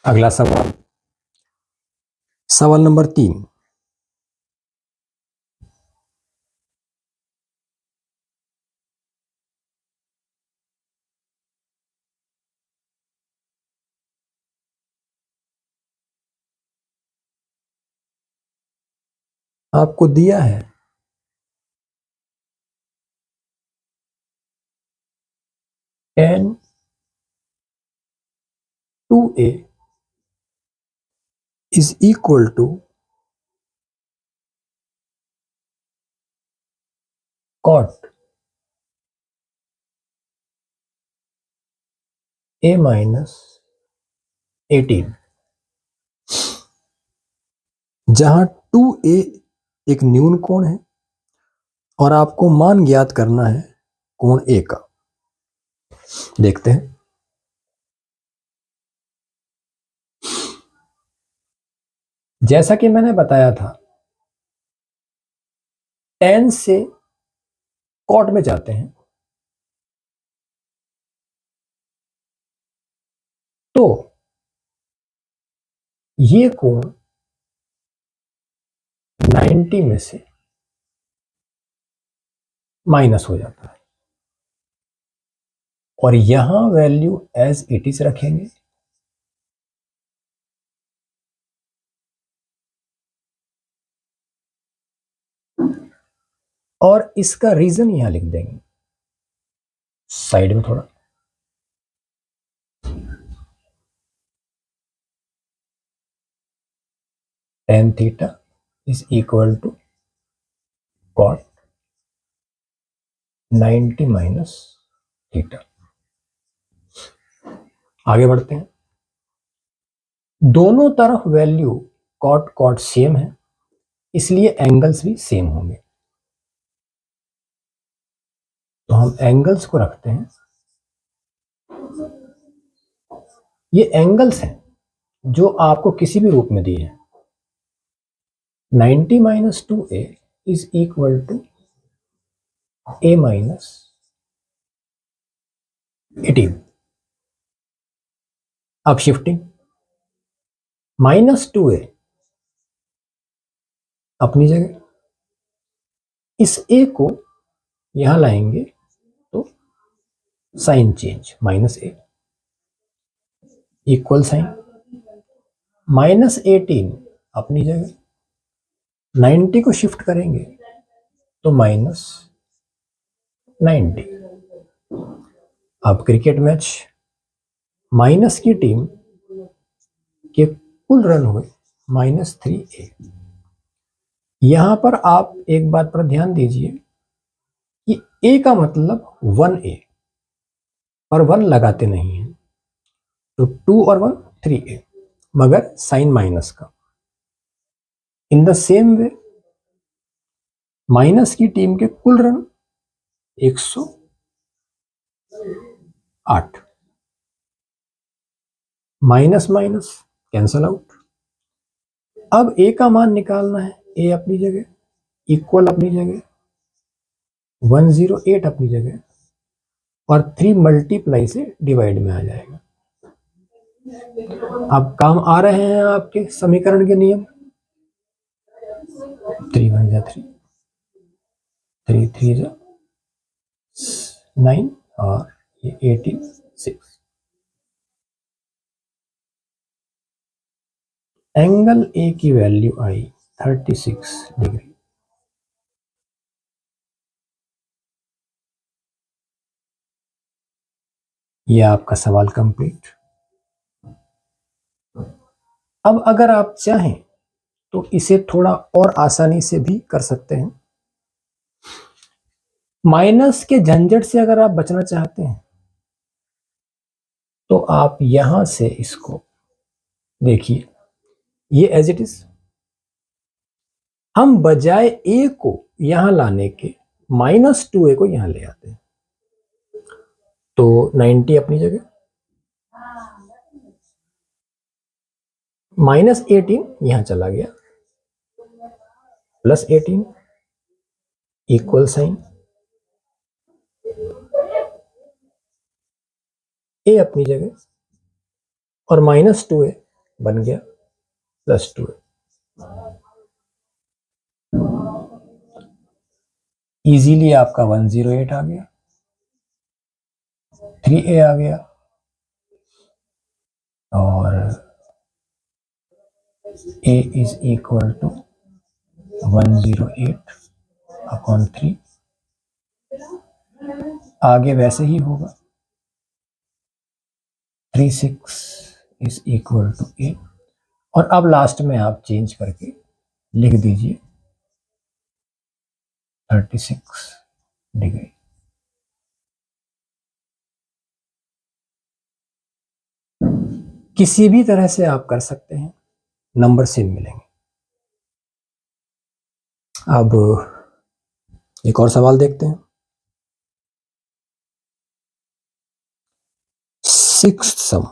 अगला सवाल, सवाल नंबर 3। आपको दिया है tan 2a is equal to cot a minus 18, जहां 2a एक न्यून कोण है और आपको मान ज्ञात करना है कोण a का। देखते हैं। जैसा कि मैंने बताया था, tan से cot में जाते हैं तो ये कोण 90 में से माइनस हो जाता है और यहां वैल्यू एज इट इज रखेंगे। और इसका रीजन यहां लिख देंगे साइड में थोड़ा। tan theta is equal to cot 90 minus theta. आगे बढ़ते हैं। दोनों तरफ वैल्यू cot cot सेम है, इसलिए एंगल्स भी सेम होंगे। तो हम एंगल्स को रखते हैं। ये एंगल्स हैं जो आपको किसी भी रूप में दिए हैं। 90 minus 2a is equal to a minus 18। अब शिफ्टिंग, माइनस 2a अपनी जगह, इस a को यहां लाएंगे तो sine change, minus a equal sine, minus 18 अपनी जगह, 90 को शिफ्ट करेंगे तो माइनस 90। अब क्रिकेट मैच, माइनस की टीम के कुल रन हुए -3a। यहां पर आप एक बात पर ध्यान दीजिए कि a का मतलब 1a, पर 1 लगाते नहीं है, तो 2 और 1 3a, मगर साइन माइनस का। In the same way minus की टीम के कुल run 108, minus minus cancel out. अब a का मान निकालना है, a अपनी जगह, इक्वल अपनी जगह, 108 अपनी जगह, और 3 मल्टीप्लाई से डिवाइड में आ जाएगा। अब काम आ रहे हैं आपके समीकरण के नियम। 3 1 जा 3, 3 3 जा 9 और ये 18 6। एंगल ए की वैल्यू आई 36 डिग्री। ये आपका सवाल कंप्लीट। अब अगर आप चाहें तो इसे थोड़ा और आसानी से भी कर सकते हैं। माइनस के झंझट से अगर आप बचना चाहते हैं तो आप यहां से इसको देखिए, ये एज इट इज, हम बजाय ए को यहां लाने के -2a को यहां ले आते हैं, तो 90 अपनी जगह, -18 यहां चला गया, +18 इक्वल साइन, ए अपनी जगह और -2a बन गया +2। इजीली आपका 108 आ गया, 3a आ गया, और a इज इक्वल टू 108/3। आगे वैसे ही होगा, 36 इज इक्वल टू a। और अब लास्ट में आप चेंज करके लिख दीजिए 36 डिग्री। किसी भी तरह से आप कर सकते हैं, नंबर सेम मिलेंगे। अब एक और सवाल देखते हैं। 6th सम।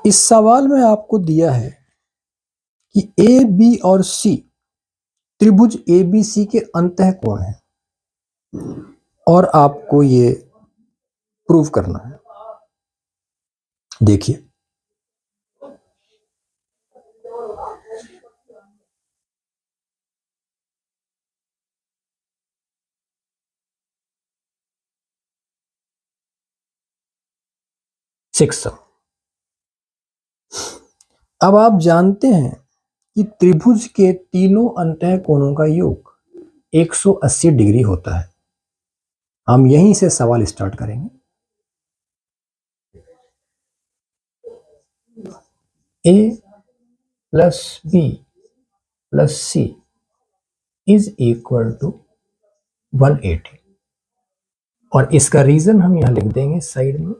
इस सवाल में आपको दिया है कि ए बी और सी त्रिभुज ए बी सी के अंतः कोण है, और आपको ये प्रूव करना है। देखिए, सिक्स। अब आप जानते हैं कि त्रिभुज के तीनों अंतः कोणों का योग 180 डिग्री होता है। हम यहीं से सवाल स्टार्ट करेंगे। A plus B plus C is equal to 180, और इसका रीजन हम यहां लिख देंगे साइड में।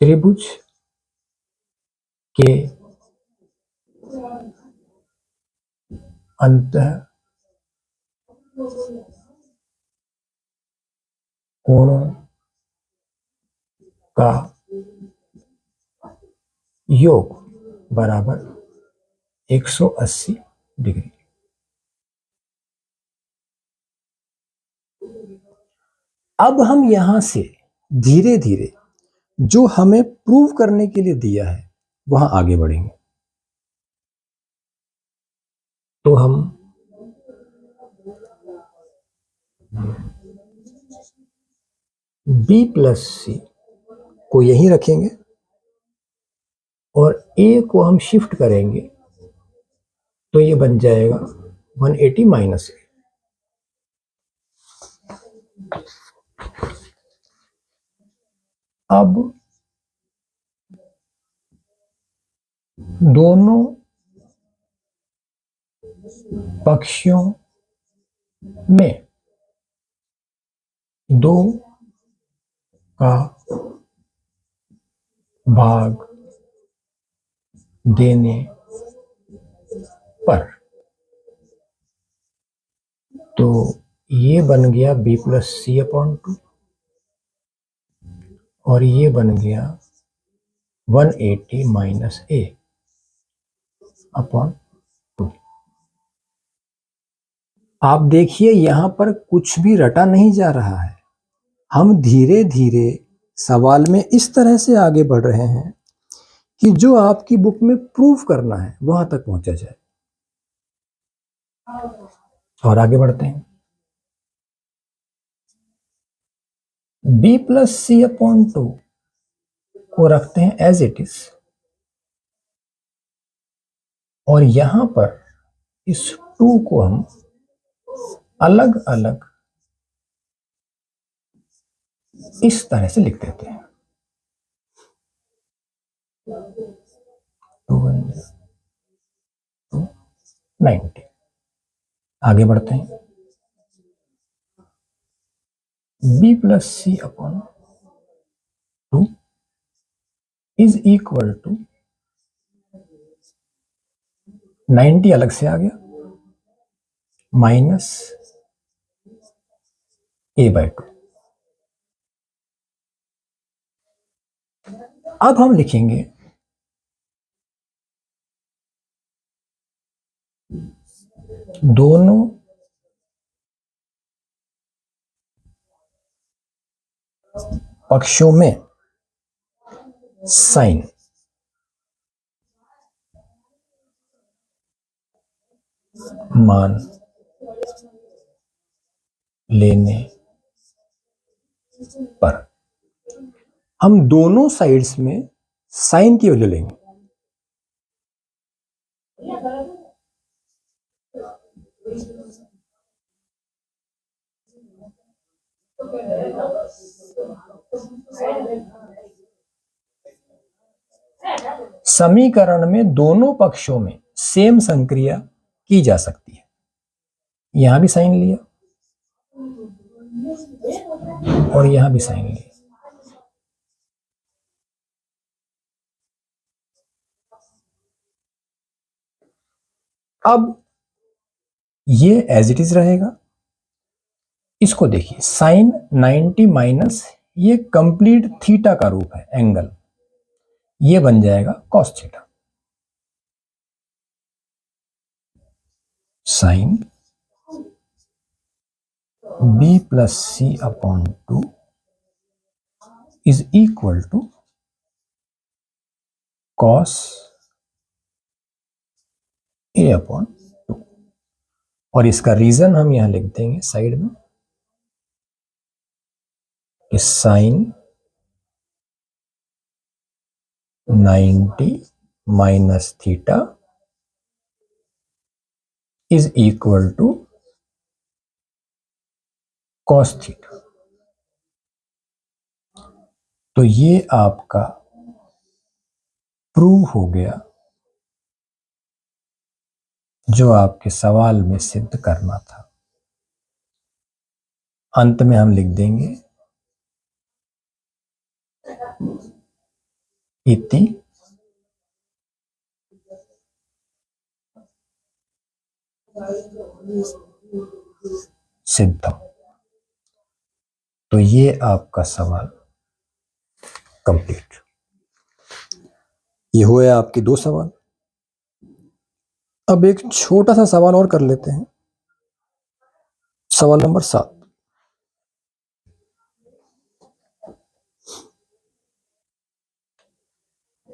त्रिभुज के अंतः कोणों का योग बराबर 180 डिग्री। अब हम यहां से धीरे धीरे जो हमें प्रूव करने के लिए दिया है वहां आगे बढ़ेंगे। तो हम b प्लस सी को यहीं रखेंगे, और a को हम शिफ्ट करेंगे, तो ये बन जाएगा 180 माइनस a। अब दोनों पक्षों में 2 का भाग देने पर, तो ये बन गया b प्लस सी अपॉन 2, और ये बन गया 180 माइनस a अपॉन 2। आप देखिए, यहां पर कुछ भी रटा नहीं जा रहा है। हम धीरे धीरे सवाल में इस तरह से आगे बढ़ रहे हैं कि जो आपकी बुक में प्रूफ करना है वहां तक पहुंचा जाए। और आगे बढ़ते हैं। b प्लस सी अपॉन 2 को रखते हैं एज इट इज, और यहां पर इस 2 को हम अलग अलग इस तरह से लिख देते हैं। 90। आगे बढ़ते हैं। b plus C upon 2 is equal to 90 अलग से आ गया, माइनस a/2। अब हम लिखेंगे दोनों पक्षों में साइन मान लेने पर हम दोनों साइड्स में साइन की वैल्यू लेंगे। समीकरण में दोनों पक्षों में सेम संक्रिया की जा सकती है। यहां भी साइन लिया और यहां भी साइन लिया। अब ये एज इट इज रहेगा। इसको देखिए, साइन 90 माइनस ये कंप्लीट थीटा का रूप है, एंगल, ये बन जाएगा cos theta. Sine b plus C upon 2 is equal to cos a upon 2। और इसका रीजन हम यहां लिख देंगे साइड में कि sine 90 minus theta is equal to cos theta. तो ये आपका प्रूव हो गया जो आपके सवाल में सिद्ध करना था। अंत में हम लिख देंगे इति सिद्धम। तो ये आपका सवाल कंप्लीट। ये हुए आपके 2 सवाल। अब एक छोटा सा सवाल और कर लेते हैं, सवाल नंबर 7।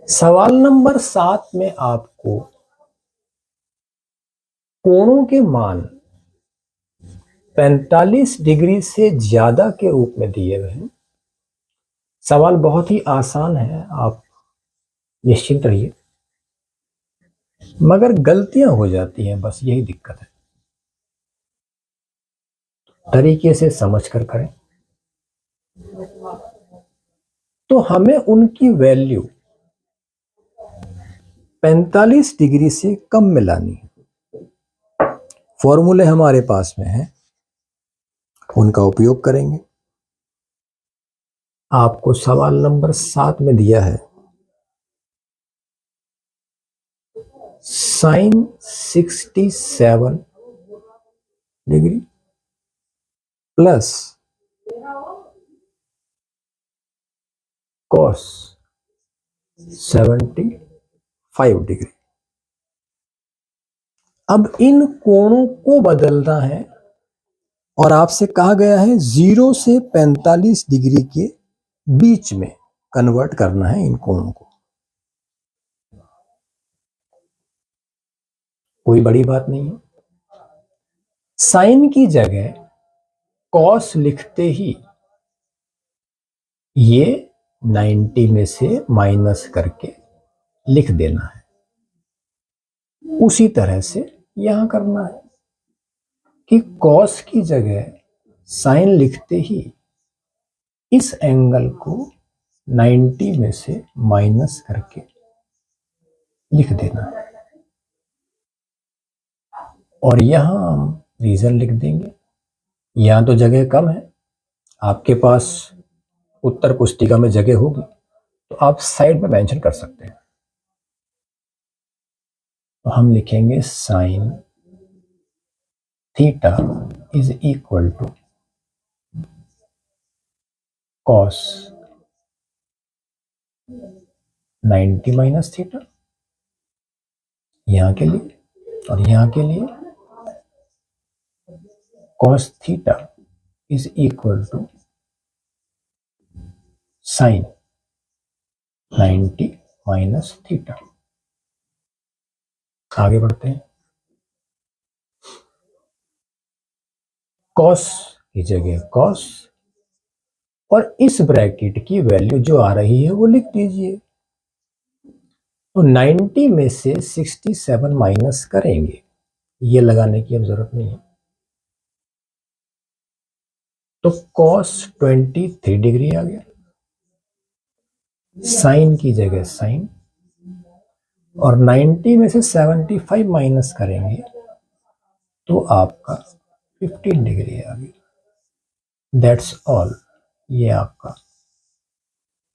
सवाल नंबर 7 में आपको कोणों के मान 45 डिग्री से ज्यादा के रूप में दिए हुए हैं। सवाल बहुत ही आसान है, आप निश्चिंत रहिए, मगर गलतियां हो जाती हैं, बस यही दिक्कत है। तरीके से समझ कर करें। तो हमें उनकी वैल्यू 45 डिग्री से कम में लानी है। फॉर्मूले हमारे पास में है, उनका उपयोग करेंगे। आपको सवाल नंबर 7 में दिया है sine 67 degree plus cos 75 degree. अब इन कोणों को बदलना है और आपसे कहा गया है 0 से 45 डिग्री के बीच में कन्वर्ट करना है इन कोणों को। कोई बड़ी बात नहीं है। साइन की जगह कॉस लिखते ही ये 90 में से माइनस करके लिख देना है। उसी तरह से यहां करना है कि कॉस की जगह साइन लिखते ही इस एंगल को 90 में से माइनस करके लिख देना है। और यहां हम रीजन लिख देंगे। यहां तो जगह कम है, आपके पास उत्तर पुस्तिका में जगह होगी तो आप साइड में मेंशन कर सकते हैं। तो हम लिखेंगे sine theta is equal to cos 90 minus theta, यहां के लिए और यहां के लिए cos theta is equal to sine 90 minus theta. आगे बढ़ते हैं। कॉस की जगह कॉस और इस ब्रैकेट की वैल्यू जो आ रही है वो लिख दीजिए। तो 90 में से 67 माइनस करेंगे, ये लगाने की अब जरूरत नहीं है। तो कॉस 23 डिग्री आ गया, साइन की जगह साइन, और 90 में से 75 माइनस करेंगे तो आपका 15 डिग्री आ गया। दैट्स ऑल, ये आपका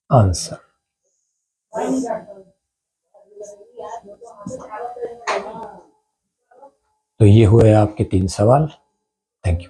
आंसर। तो ये हुए आपके 3 सवाल। Thank you.